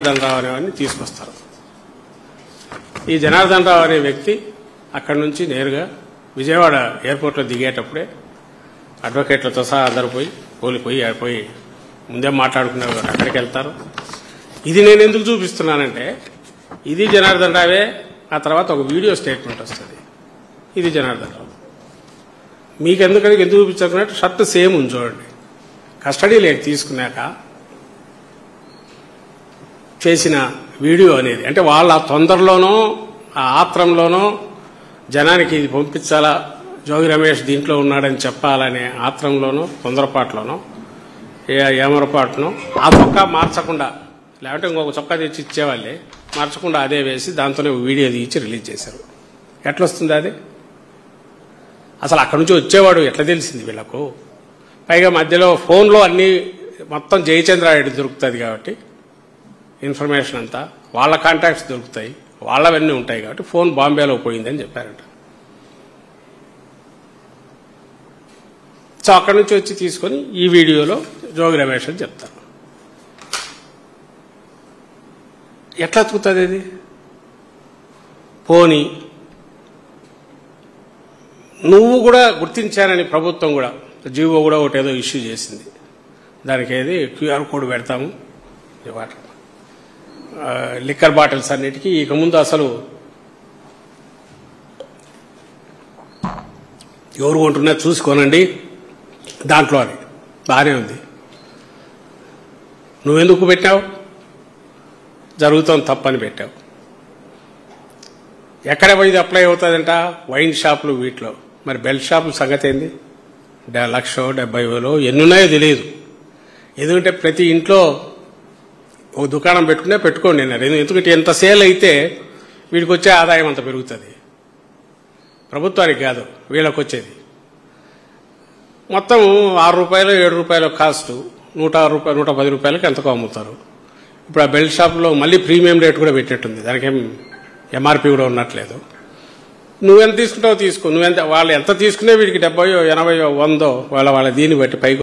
జనార్దన్ రావు అనేవాడిని తీసుకొస్తారు. ఈ జనార్దన్ రావు అనే వ్యక్తి అక్కడి నుంచి నేరుగా విజయవాడ ఎయిర్పోర్ట్లో దిగేటప్పుడే అడ్వకేట్లతో సహా అందరూ పోయి ముందే మాట్లాడుకున్నారు కదా, అక్కడికి వెళ్తారు. ఇది నేను ఎందుకు చూపిస్తున్నానంటే ఇది జనార్దన్ రావే. ఆ తర్వాత ఒక వీడియో స్టేట్మెంట్ వస్తుంది, ఇది జనార్దన్ రావు. మీకు ఎందుకు చూపించాలంటే షర్ట్ సేమ్ ఉంది చూడండి. కస్టడీలోకి తీసుకున్నాక చేసిన వీడియో అనేది, అంటే వాళ్ళ తొందరలోనో ఆ ఆత్రంలోనో జనానికి ఇది పంపించాలా, జోగి రమేష్ దీంట్లో ఉన్నాడని చెప్పాలనే ఆత్రంలోనో తొందరపాటులోనో ఏమరపాటునో ఆ చొక్కా మార్చకుండా, లేకపోతే ఇంకొక చొక్కా తెచ్చి ఇచ్చేవాళ్ళే మార్చకుండా అదే వేసి దాంతోనే వీడియో తీసి రిలీజ్ చేశారు. ఎట్లొస్తుంది అది? అసలు అక్కడి నుంచి వచ్చేవాడు ఎట్లా తెలిసింది వీళ్లకు? పైగా మధ్యలో ఫోన్లో అన్ని మొత్తం జయచంద్రారెడ్డి దొరుకుతుంది కాబట్టి ఇన్ఫర్మేషన్ అంతా వాళ్ళ కాంటాక్ట్స్ దొరుకుతాయి, వాళ్ళవన్నీ ఉంటాయి కాబట్టి ఫోన్ బాంబేలో పోయిందని చెప్పారట. సో అక్కడి నుంచి వచ్చి తీసుకొని ఈ వీడియోలో జోగి రమేష్ అని చెప్తారు. ఎట్లా అతుకుతుంది ఇది? పోనీ నువ్వు కూడా గుర్తించానని ప్రభుత్వం కూడా జీవో కూడా ఒకటి ఏదో ఇష్యూ చేసింది. దానికి ఏది క్యూఆర్ కోడ్ పెడతాము లిక్కర్ బాటిల్స్ అన్నిటికీ. ఇక ముందు అసలు ఎవరు కొంటున్నా చూసుకోనండి దాంట్లో, అది బాగానే ఉంది. నువ్వెందుకు పెట్టావు? జరుగుతోంది తప్పని పెట్టావు. ఎక్కడ పోయి అప్లై అవుతుందంట? వైన్ షాపులు వీటిలో. మరి బెల్ట్ షాపుల సంగతి ఏంది? 1,70,000 ఎన్నున్నాయో తెలియదు. ఎందుకంటే ప్రతి ఇంట్లో ఒక దుకాణం పెట్టుకోండి అన్నారు. ఎందుకంటే ఎంత సేల్ అయితే వీడికి వచ్చే ఆదాయం అంత పెరుగుతుంది, ప్రభుత్వానికి కాదు వీళ్ళకి వచ్చేది. మొత్తం 6 రూపాయలు 7 రూపాయల కాస్ట్ 106 రూపాయలు 110 రూపాయలకి ఎంతకో అమ్ముతారు. ఇప్పుడు ఆ బెల్ట్ షాప్లో మళ్ళీ ప్రీమియం రేట్ కూడా పెట్టేట్టుంది, దానికేం ఎంఆర్పి కూడా ఉన్నట్లేదు. నువ్వెంత తీసుకుంటావో తీసుకో, వాళ్ళు ఎంత తీసుకునే వీడికి 70, 80, 100 వాళ్ళ దీన్ని బట్టి పైకి